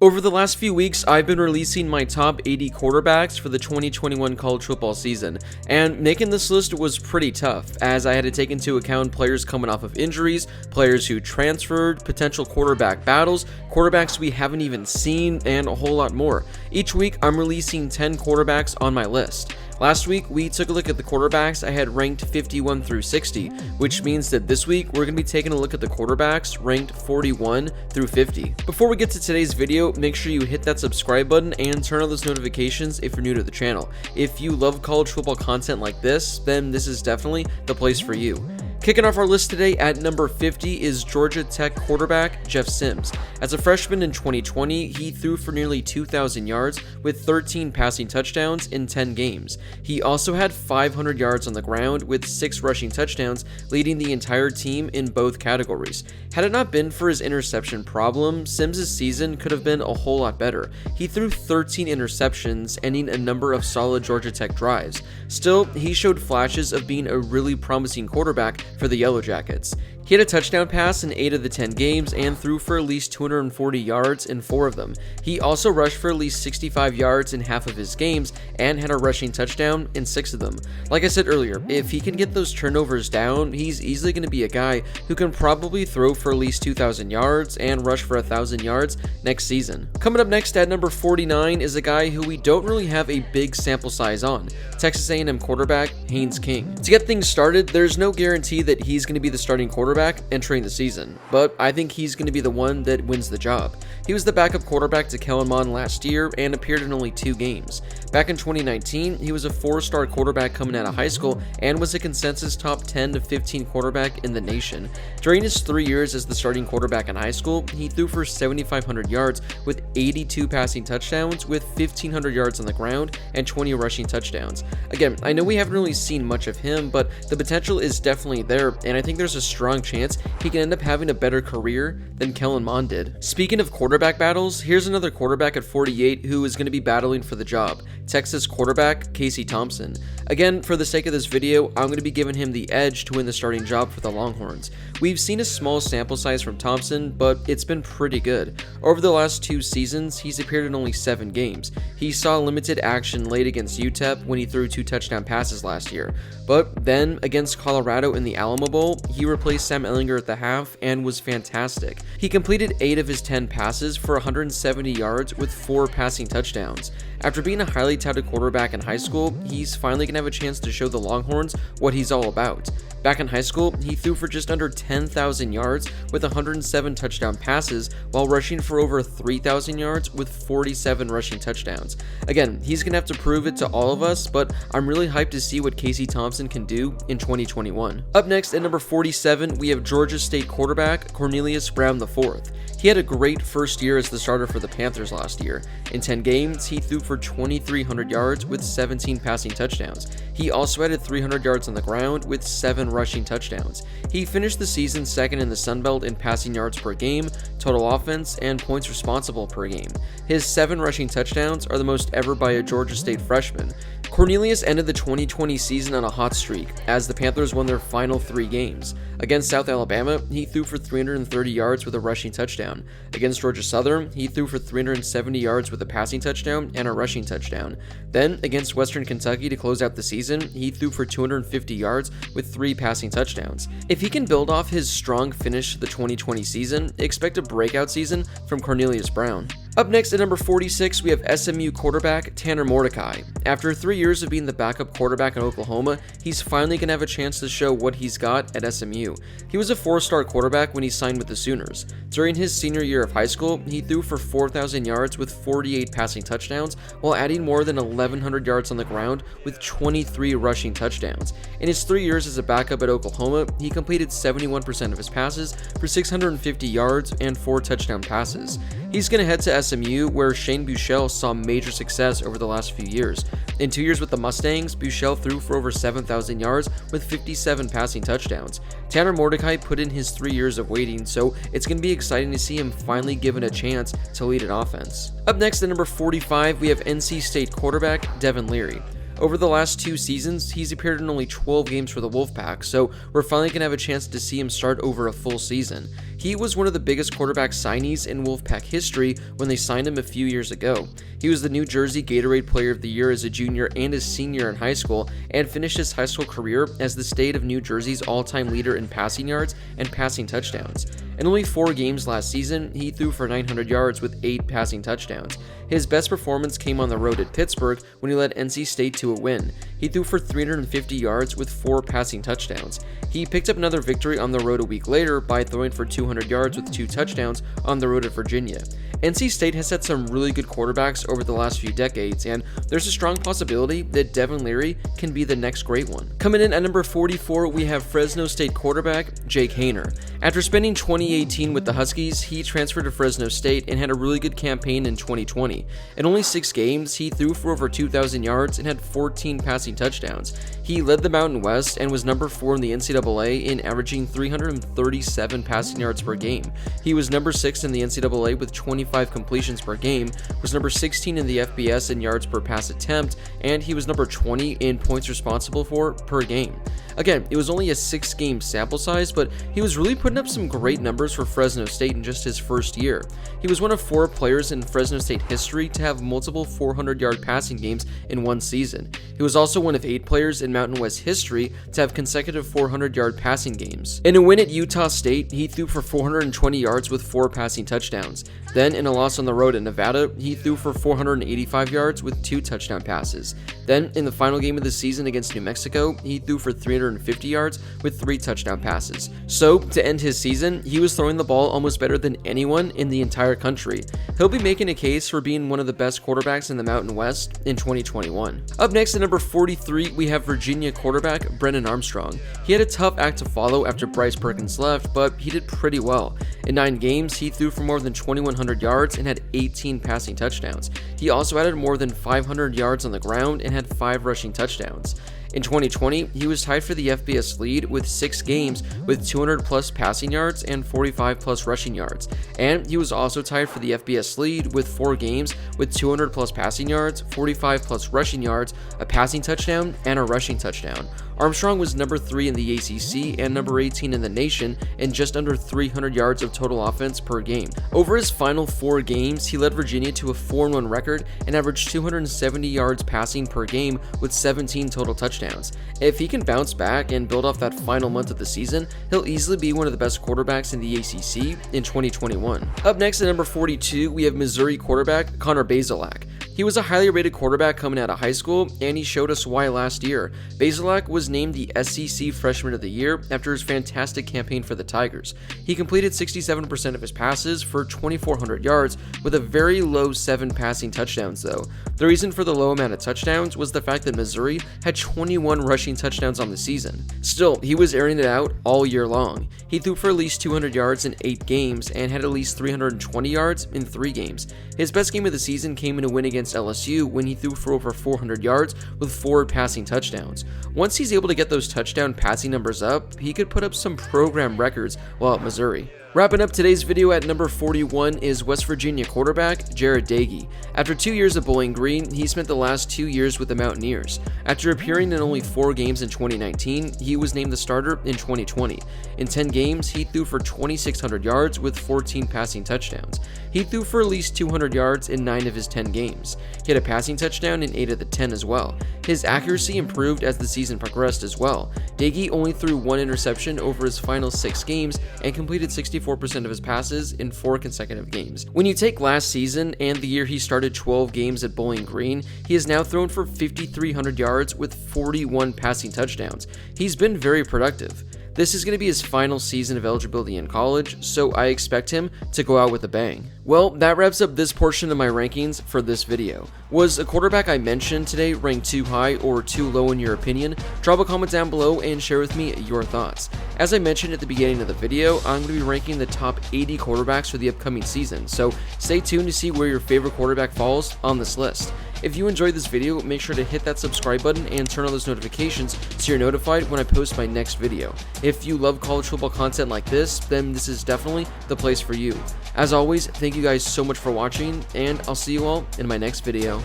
Over the last few weeks, I've been releasing my top 80 quarterbacks for the 2021 college football season, and making this list was pretty tough, as I had to take into account players coming off of injuries, players who transferred, potential quarterback battles, quarterbacks we haven't even seen, and a whole lot more. Each week, I'm releasing 10 quarterbacks on my list. Last week, we took a look at the quarterbacks I had ranked 51 through 60, which means that this week, we're going to be taking a look at the quarterbacks ranked 41 through 50. Before we get to today's video, make sure you hit that subscribe button and turn on those notifications if you're new to the channel. If you love college football content like this, then this is definitely the place for you. Kicking off our list today at number 50 is Georgia Tech quarterback Jeff Sims. As a freshman in 2020, he threw for nearly 2,000 yards with 13 passing touchdowns in 10 games. He also had 500 yards on the ground with 6 rushing touchdowns, leading the entire team in both categories. Had it not been for his interception problem, Sims' season could have been a whole lot better. He threw 13 interceptions, ending a number of solid Georgia Tech drives. Still, he showed flashes of being a really promising quarterback for the Yellow Jackets. He had a touchdown pass in 8 of the 10 games and threw for at least 240 yards in 4 of them. He also rushed for at least 65 yards in half of his games and had a rushing touchdown in 6 of them. Like I said earlier, if he can get those turnovers down, he's easily going to be a guy who can probably throw for at least 2,000 yards and rush for 1,000 yards next season. Coming up next at number 49 is a guy who we don't really have a big sample size on, Texas A&M quarterback Haynes King. To get things started, there's no guarantee that he's going to be the starting quarterback entering the season, but I think he's going to be the one that wins the job. He was the backup quarterback to Kellen Mond last year and appeared in only 2 games. Back in 2019, he was a 4-star quarterback coming out of high school and was a consensus top 10 to 15 quarterback in the nation. During his 3 years as the starting quarterback in high school, he threw for 7,500 yards with 82 passing touchdowns with 1,500 yards on the ground and 20 rushing touchdowns. Again, I know we haven't really seen much of him, but the potential is definitely there, and I think there's a strong chance he can end up having a better career than Kellen Mond did. Speaking of quarterback battles, here's another quarterback at 48 who is going to be battling for the job, Texas quarterback Casey Thompson. Again, for the sake of this video, I'm going to be giving him the edge to win the starting job for the Longhorns. We've seen a small sample size from Thompson, but it's been pretty good. Over the last 2 seasons, he's appeared in only 7 games. He saw limited action late against UTEP when he threw 2 touchdown passes last year, but then against Colorado in the Alamo Bowl, he replaced Sam Ehlinger at the half and was fantastic. He completed 8 of his 10 passes for 170 yards with 4 passing touchdowns. After being a highly touted quarterback in high school, he's finally going to have a chance to show the Longhorns what he's all about. Back in high school, he threw for just under 10,000 yards with 107 touchdown passes while rushing for over 3,000 yards with 47 rushing touchdowns. Again, he's going to have to prove it to all of us, but I'm really hyped to see what Casey Thompson can do in 2021. Up next at number 47, we have Georgia State quarterback Cornelius Brown IV. He had a great first year as the starter for the Panthers last year. In 10 games, he threw for 2,300 yards with 17 passing touchdowns. He also added 300 yards on the ground with 7 rushing touchdowns. He finished the season second in the Sun Belt in passing yards per game, total offense, and points responsible per game. His 7 rushing touchdowns are the most ever by a Georgia State freshman. Cornelius ended the 2020 season on a hot streak as the Panthers won their final 3 games. Against South Alabama, he threw for 330 yards with a rushing touchdown. Against Georgia Southern, he threw for 370 yards with a passing touchdown and a rushing touchdown. Then, against Western Kentucky to close out the season, he threw for 250 yards with 3 passing touchdowns. If he can build off his strong finish to the 2020 season, expect a breakout season from Cornelius Brown. Up next at number 46, we have SMU quarterback Tanner Mordecai. After 3 years of being the backup quarterback in Oklahoma, he's finally going to have a chance to show what he's got at SMU. He was a 4-star quarterback when he signed with the Sooners. During his senior year of high school, he threw for 4,000 yards with 48 passing touchdowns while adding more than 1,100 yards on the ground with 23 rushing touchdowns. In his 3 years as a backup at Oklahoma, he completed 71% of his passes for 650 yards and 4 touchdown passes. He's going to head to SMU, where Shane Buechele saw major success over the last few years. In 2 years with the Mustangs, Buechele threw for over 7,000 yards with 57 passing touchdowns. Tanner Mordecai put in his 3 years of waiting, so it's going to be exciting to see him finally given a chance to lead an offense. Up next at number 45, we have NC State quarterback DevinLeary. Over the last 2 seasons, he's appeared in only 12 games for the Wolfpack, so we're finally going to have a chance to see him start over a full season. He was one of the biggest quarterback signees in Wolfpack history when they signed him a few years ago. He was the New Jersey Gatorade Player of the Year as a junior and a senior in high school, and finished his high school career as the state of New Jersey's all-time leader in passing yards and passing touchdowns. In only 4 games last season, he threw for 900 yards with 8 passing touchdowns. His best performance came on the road at Pittsburgh when he led NC State to a win. He threw for 350 yards with 4 passing touchdowns. He picked up another victory on the road a week later by throwing for 200 yards with 2 touchdowns on the road at Virginia. NC State has had some really good quarterbacks over the last few decades, and there's a strong possibility that DevinLeary can be the next great one. Coming in at number 44, we have Fresno State quarterback Jake Haener. After spending 2018 with the Huskies, he transferred to Fresno State and had a really good campaign in 2020. In only 6 games, he threw for over 2,000 yards and had 14 passing touchdowns. He led the Mountain West and was number 4 in the NCAA in averaging 337 passing yards per game. He was number 6 in the NCAA with 25 completions per game, was number 16 in the FBS in yards per pass attempt, and he was number 20 in points responsible for per game. Again, it was only a 6-game sample size, but he was really putting up some great numbers for Fresno State in just his first year. He was one of 4 players in Fresno State history to have multiple 400-yard passing games in one season. He was also one of 8 players in Mountain West history to have consecutive 400-yard passing games. In a win at Utah State, he threw for 420 yards with 4 passing touchdowns. Then, in a loss on the road at Nevada, he threw for 485 yards with 2 touchdown passes. Then, in the final game of the season against New Mexico, he threw for 350 yards with 3 touchdown passes. So, to end his season, he was throwing the ball almost better than anyone in the entire country. He'll be making a case for being one of the best quarterbacks in the Mountain West in 2021. Up next at number 43, we have Virginia quarterback Brennan Armstrong. He had a tough act to follow after Bryce Perkins left, but he did pretty well. In 9 games, he threw for more than 2,100 yards and had 18 passing touchdowns. He also added more than 500 yards on the ground and had 5 rushing touchdowns. In 2020, he was tied for the FBS lead with 6 games with 200 plus passing yards and 45 plus rushing yards. And he was also tied for the FBS lead with 4 games with 200 plus passing yards, 45 plus rushing yards, a passing touchdown, and a rushing touchdown. Armstrong was number 3 in the ACC and number 18 in the nation in just under 300 yards of total offense per game. Over his final 4 games, he led Virginia to a 4-1 record and averaged 270 yards passing per game with 17 total touchdowns. If he can bounce back and build off that final month of the season, he'll easily be one of the best quarterbacks in the ACC in 2021. Up next at number 42, we have Missouri quarterback Connor Basilak. He was a highly rated quarterback coming out of high school, and he showed us why last year. Basilak was named the SEC Freshman of the Year after his fantastic campaign for the Tigers. He completed 67% of his passes for 2,400 yards with a very low 7 passing touchdowns though. The reason for the low amount of touchdowns was the fact that Missouri had 21 rushing touchdowns on the season. Still, he was airing it out all year long. He threw for at least 200 yards in 8 games and had at least 320 yards in 3 games. His best game of the season came in a win against LSU when he threw for over 400 yards with 4 passing touchdowns. Once he's able to get those touchdown passing numbers up, he could put up some program records while at Missouri. Wrapping up today's video at number 41 is West Virginia quarterback Jared Daggy. After 2 years at Bowling Green, he spent the last 2 years with the Mountaineers. After appearing in only 4 games in 2019, he was named the starter in 2020. In 10 games, he threw for 2,600 yards with 14 passing touchdowns. He threw for at least 200 yards in 9 of his 10 games. He had a passing touchdown in 8 of the 10 as well. His accuracy improved as the season progressed as well. Daggy only threw 1 interception over his final 6 games and completed 64% of his passes in 4 consecutive games. When you take last season and the year he started 12 games at Bowling Green, he has now thrown for 5,300 yards with 41 passing touchdowns. He's been very productive. This is going to be his final season of eligibility in college, so I expect him to go out with a bang. Well, that wraps up this portion of my rankings for this video. Was a quarterback I mentioned today ranked too high or too low in your opinion? Drop a comment down below and share with me your thoughts. As I mentioned at the beginning of the video, I'm going to be ranking the top 80 quarterbacks for the upcoming season, so stay tuned to see where your favorite quarterback falls on this list. If you enjoyed this video, make sure to hit that subscribe button and turn on those notifications so you're notified when I post my next video. If you love college football content like this, then this is definitely the place for you. As always, thank you guys so much for watching, and I'll see you all in my next video.